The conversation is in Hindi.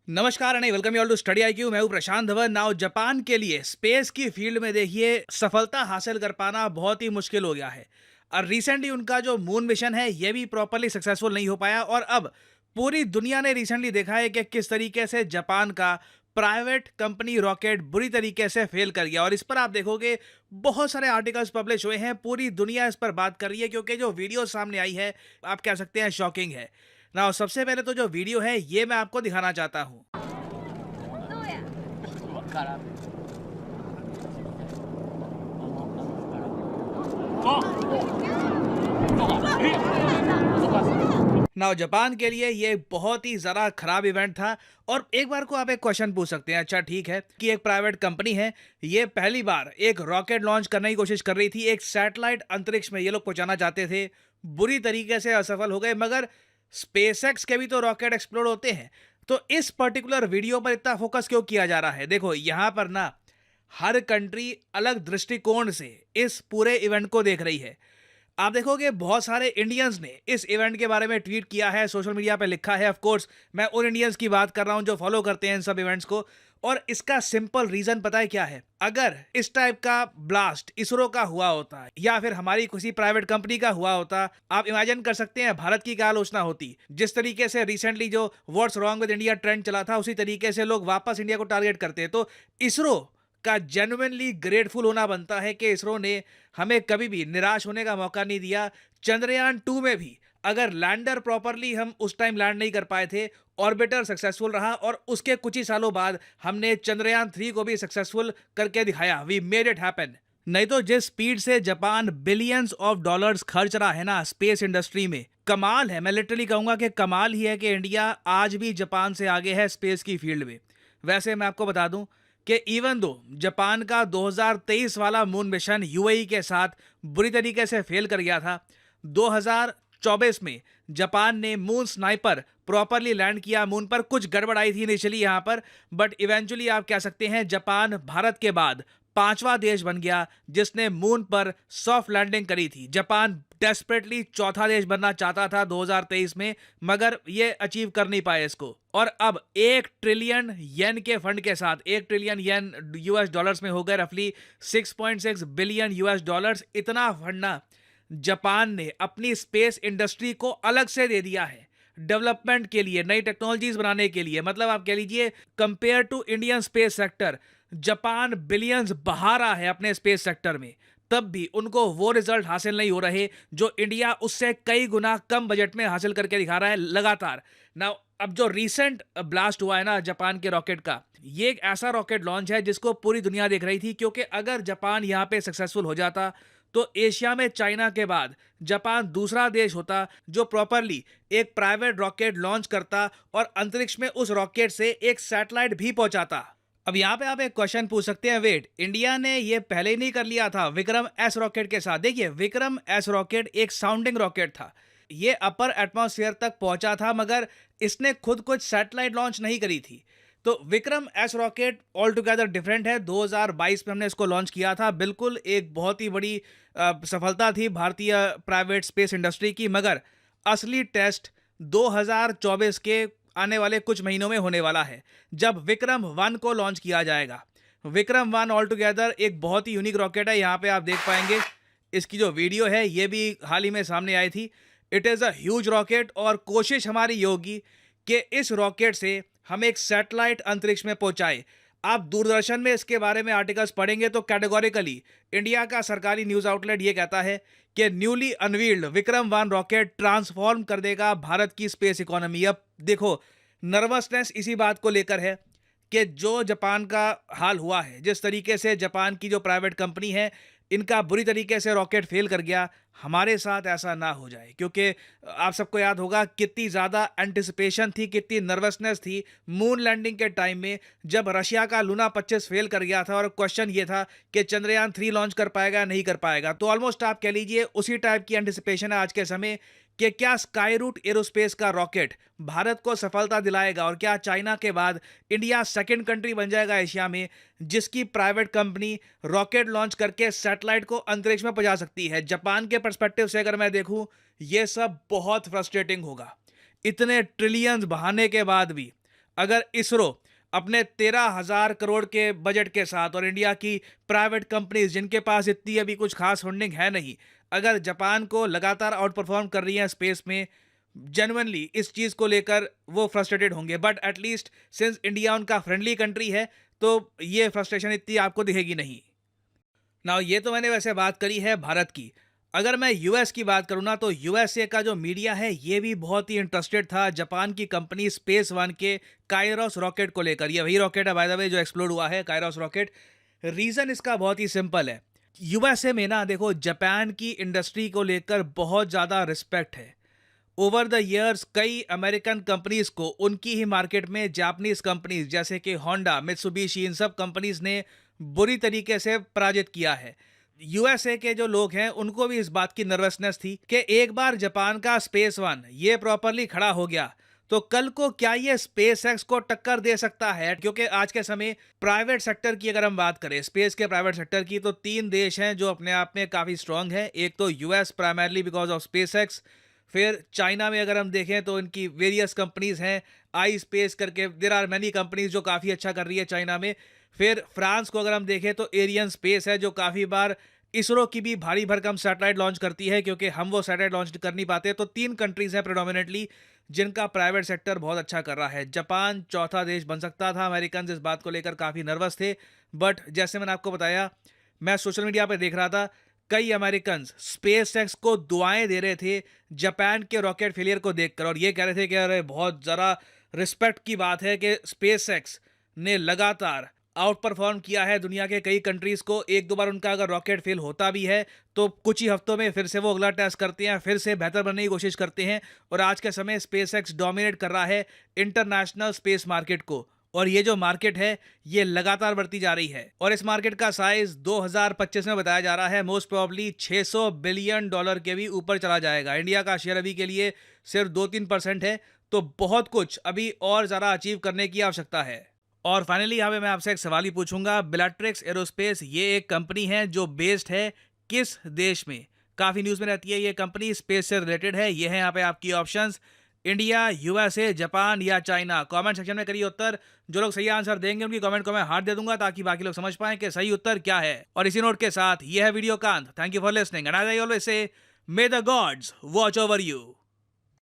नमस्कार and welcome you all to study IQ. मैं हूं प्रशांत धवन। नाउ जापान के लिए स्पेस की फील्ड में देखिए सफलता हासिल कर पाना बहुत ही मुश्किल हो गया है। और रिसेंटली उनका जो मून मिशन है ये भी प्रॉपरली सक्सेसफुल नहीं हो पाया। और अब पूरी दुनिया ने रिसेंटली देखा है कि किस तरीके से जापान का प्राइवेट कंपनी रॉकेट बुरी तरीके से फेल कर गया। और इस पर आप देखोगे बहुत सारे आर्टिकल्स पब्लिश हुए हैं, पूरी दुनिया इस पर बात कर रही है क्योंकि जो वीडियो सामने आई है आप कह सकते हैं शॉकिंग है। ना सबसे पहले तो जो वीडियो है ये मैं आपको दिखाना चाहता हूँ। わからん。あ、音が。え、音が。नाउ जापान के लिए ये बहुत ही ज़्यादा खराब इवेंट था। और एक बार को आप एक क्वेश्चन पूछ सकते हैं, अच्छा ठीक है कि एक प्राइवेट कंपनी है, ये पहली बार एक रॉकेट लॉन्च करने की कोशिश कर रही थी, एक सैटेलाइट अंतरिक्ष में ये लोग पहुंचाना चाहते थे, बुरी तरीके से असफल हो गए। मगर स्पेसएक्स के भी तो रॉकेट एक्सप्लोर होते हैं, तो इस पर्टिकुलर वीडियो पर इतना फोकस क्यों किया जा रहा है? देखो यहाँ पर ना हर कंट्री अलग दृष्टिकोण से इस पूरे इवेंट को देख रही है। आप देखोगे बहुत सारे इंडियंस ने इस इवेंट के बारे में ट्वीट किया है, सोशल मीडिया पे लिखा है। ऑफ कोर्स मैं उन इंडियंस की बात कर रहा हूं जो फॉलो करते हैं इन सब इवेंट्स को। और इसका सिंपल रीजन पता है क्या है? अगर इस टाइप का ब्लास्ट इसरो का हुआ होता या फिर हमारी किसी प्राइवेट कंपनी का हुआ होता, आप इमेजिन कर सकते हैं भारत की क्या आलोचना होती। जिस तरीके से रिसेंटली जो what's wrong with India trend चला था, उसी तरीके से लोग वापस इंडिया को टारगेट करते हैं। तो इसरो का जेन्युइनली ग्रेटफुल होना बनता है कि इसरो ने हमें कभी भी निराश होने का मौका नहीं दिया। चंद्रयान 2 में भी अगर लैंडर प्रॉपरली हम उस टाइम लैंड नहीं कर पाए थे, ऑर्बिटर सक्सेसफुल रहा और उसके कुछ ही सालों बाद हमने चंद्रयान 3 को भी सक्सेसफुल करके दिखाया। We made it happen. नहीं तो जिस स्पीड से जापान बिलियंस ऑफ डॉलर्स खर्च रहा है ना स्पेस इंडस्ट्री में, कमाल है। मैं लिटरली कहूंगा कि कमाल ही है कि इंडिया आज भी जापान से आगे है स्पेस की फील्ड में। वैसे मैं आपको बता दूं कि इवन दो जापान का 2023 वाला मून मिशन यूएई के साथ बुरी तरीके से फेल कर गया था, 2024 में जापान ने मून स्नाइपर प्रॉपरली लैंड किया मून पर। कुछ गड़बड़ आई थी इनिशियली यहाँ पर, बट इवेंचुअली आप कह सकते हैं जापान भारत के बाद पांचवा देश बन गया जिसने मून पर सॉफ्ट लैंडिंग करी थी। जापान डेस्परेटली चौथा देश बनना चाहता था 2023 में, मगर ये अचीव कर नहीं पाए इसको। और अब 1 ट्रिलियन येन के फंड के साथ, 1 ट्रिलियन येन यूएस डॉलर्स में हो गए रफली 6.6 बिलियन यूएस डॉलर्स, इतना फंड ना जापान ने अपनी स्पेस इंडस्ट्री को अलग से दे दिया है डेवलपमेंट के लिए, नई टेक्नोलॉजीज बनाने के लिए। मतलब आप कह लीजिए compare to Indian space sector, Japan billions बहा रहा है अपने स्पेस सेक्टर में, तब भी उनको वो रिजल्ट हासिल नहीं हो रहे जो इंडिया उससे कई गुना कम बजट में हासिल करके दिखा रहा है लगातार। ना अब जो रीसेंट ब्लास्ट हुआ है ना जापान के रॉकेट का, ये एक ऐसा रॉकेट लॉन्च है जिसको पूरी दुनिया देख रही थी, क्योंकि अगर जापान यहाँ पे सक्सेसफुल हो जाता तो एशिया में चाइना के बाद जापान दूसरा देश होता जो प्रॉपरली एक प्राइवेट रॉकेट लॉन्च करता और अंतरिक्ष में उस रॉकेट से एक सैटेलाइट भी पहुंचाता। अब यहाँ पे आप एक क्वेश्चन पूछ सकते हैं, वेट, इंडिया ने ये पहले ही नहीं कर लिया था विक्रम एस रॉकेट के साथ? देखिए विक्रम एस रॉकेट एक साउंडिंग रॉकेट था, ये अपर एटमॉस्फेयर तक पहुंचा था, मगर इसने खुद कुछ सैटेलाइट लॉन्च नहीं करी थी। तो Vikram S rocket all together different है। 2022 में हमने इसको लॉन्च किया था, बिल्कुल एक बहुत ही बड़ी सफलता थी भारतीय प्राइवेट स्पेस इंडस्ट्री की। मगर असली टेस्ट 2024 के आने वाले कुछ महीनों में होने वाला है, जब विक्रम 1 को लॉन्च किया जाएगा। विक्रम 1 ऑल टुगेदर एक बहुत ही यूनिक रॉकेट है। यहाँ पे आप देख पाएंगे इसकी जो वीडियो है ये भी हाल ही में सामने आई थी। It is a huge rocket और कोशिश हमारी ये होगी कि इस रॉकेट से हम एक सैटेलाइट अंतरिक्ष में पहुंचाए। आप दूरदर्शन में इसके बारे में आर्टिकल्स पढ़ेंगे तो कैटेगोरिकली इंडिया का सरकारी न्यूज़ आउटलेट ये कहता है कि newly unveiled Vikram 1 rocket transform कर देगा भारत की स्पेस इकोनॉमी। अब देखो नर्वसनेस इसी बात को लेकर है कि जो जापान का हाल हुआ है, जिस तरीके से जापान की जो प्राइवेट कंपनी है इनका बुरी तरीके से रॉकेट फेल कर गया, हमारे साथ ऐसा ना हो जाए। क्योंकि आप सबको याद होगा कितनी ज़्यादा एंटिसिपेशन थी, कितनी नर्वसनेस थी मून लैंडिंग के टाइम में, जब रशिया का लूना 25 फेल कर गया था और क्वेश्चन ये था कि चंद्रयान 3 लॉन्च कर पाएगा नहीं कर पाएगा। तो ऑलमोस्ट आप कह लीजिए उसी टाइप की एंटिसिपेशन है आज के समय कि क्या स्काई रूट एरोस्पेस का रॉकेट भारत को सफलता दिलाएगा और क्या चाइना के बाद इंडिया सेकंड कंट्री बन जाएगा एशिया में जिसकी प्राइवेट कंपनी रॉकेट लॉन्च करके सैटेलाइट को अंतरिक्ष में पहुंचा सकती है। जापान के पर्सपेक्टिव से अगर मैं देखूं, ये सब बहुत फ्रस्ट्रेटिंग होगा। इतने ट्रिलियंस बहाने के बाद भी अगर इसरो अपने 13,000 करोड़ के बजट के साथ और इंडिया की प्राइवेट कंपनीज जिनके पास इतनी अभी कुछ खास फंडिंग है नहीं, अगर जापान को लगातार आउट परफॉर्म कर रही है स्पेस में, जेन्युइनली इस चीज़ को लेकर वो फ्रस्ट्रेटेड होंगे। बट एटलीस्ट सिंस इंडिया उनका फ्रेंडली कंट्री है, तो ये फ्रस्ट्रेशन इतनी आपको दिखेगी नहीं। नाउ ये तो मैंने वैसे बात करी है भारत की। अगर मैं यूएस की बात करूँ ना, तो यूएसए का जो मीडिया है ये भी बहुत ही इंटरेस्टेड था जापान की कंपनी स्पेस वन के काइरोस रॉकेट को लेकर। ये वही रॉकेट है बाय द वे जो एक्सप्लोड हुआ है, काइरोस रॉकेट। रीज़न इसका बहुत ही सिंपल है। यूएसए में ना देखो, जापान की इंडस्ट्री को लेकर बहुत ज़्यादा रिस्पेक्ट है। ओवर द ईयर्स कई अमेरिकन कंपनीज को उनकी ही मार्केट में जापानीज कंपनीज जैसे कि होंडा, मित्सुबिशी, इन सब कंपनीज ने बुरी तरीके से पराजित किया है। यूएसए के जो लोग हैं उनको भी इस बात की नर्वसनेस थी कि एक बार जापान का स्पेस वन ये प्रॉपरली खड़ा हो गया तो कल को क्या ये स्पेस एक्स को टक्कर दे सकता है। क्योंकि आज के समय प्राइवेट सेक्टर की अगर हम बात करें, स्पेस के प्राइवेट सेक्टर की, तो 3 देश हैं जो अपने आप में काफ़ी स्ट्रांग है। एक तो US primarily because of space x, फिर चाइना में अगर हम देखें तो इनकी वेरियस कंपनीज हैं, आई स्पेस करके, देयर आर मैनी कंपनीज जो काफ़ी अच्छा कर रही है चाइना में। फिर फ्रांस को अगर हम देखें तो एरियन स्पेस है जो काफ़ी बार इसरो की भी भारी भरकम सैटेलाइट लॉन्च करती है, क्योंकि हम वो सैटेलाइट लॉन्च कर नहीं पाते। तो 3 कंट्रीज हैं प्रेडोमिनेटली जिनका प्राइवेट सेक्टर बहुत अच्छा कर रहा है। जापान चौथा देश बन सकता था, अमेरिकन इस बात को लेकर काफ़ी नर्वस थे। बट जैसे मैंने आपको बताया, मैं सोशल मीडिया पर देख रहा था, कई अमेरिकन स्पेस एक्स को दुआएं दे रहे थे जापान के रॉकेट फेलियर को देखकर, और ये कह रहे थे कि अरे बहुत ज़रा रिस्पेक्ट की बात है कि स्पेस एक्स ने लगातार आउट परफॉर्म किया है दुनिया के कई कंट्रीज को। एक दो बार उनका अगर रॉकेट फेल होता भी है तो कुछ ही हफ्तों में फिर से वो अगला टेस्ट करते हैं, फिर से बेहतर बनने की कोशिश करते हैं। और आज के समय स्पेस एक्स डोमिनेट कर रहा है इंटरनेशनल स्पेस मार्केट को, और ये जो मार्केट है ये लगातार बढ़ती जा रही है। और इस मार्केट का साइज 2025 में बताया जा रहा है मोस्ट प्रोबेबली $600 बिलियन के भी ऊपर चला जाएगा। इंडिया का शेयर अभी के लिए सिर्फ 2-3% है, तो बहुत कुछ अभी और ज़्यादा अचीव करने की आवश्यकता है। और फाइनली यहाँ पे मैं आपसे एक सवाल ही पूछूंगा, बेलाट्रिक्स एरोस्पेस ये एक कंपनी है जो बेस्ड है किस देश में? काफ़ी न्यूज़ में रहती है ये कंपनी, स्पेस से रिलेटेड है। ये है यहाँ पे आपकी ऑप्शंस, इंडिया, यूएसए, जापान या चाइना। कमेंट सेक्शन में करिए उत्तर। जो लोग सही आंसर देंगे उनकी कमेंट को मैं हार्ट दे दूंगा ताकि बाकी लोग समझ पाएं कि सही उत्तर क्या है। और इसी नोट के साथ ये है वीडियो का अंत। Thank you for listening and I always say may the gods watch over you.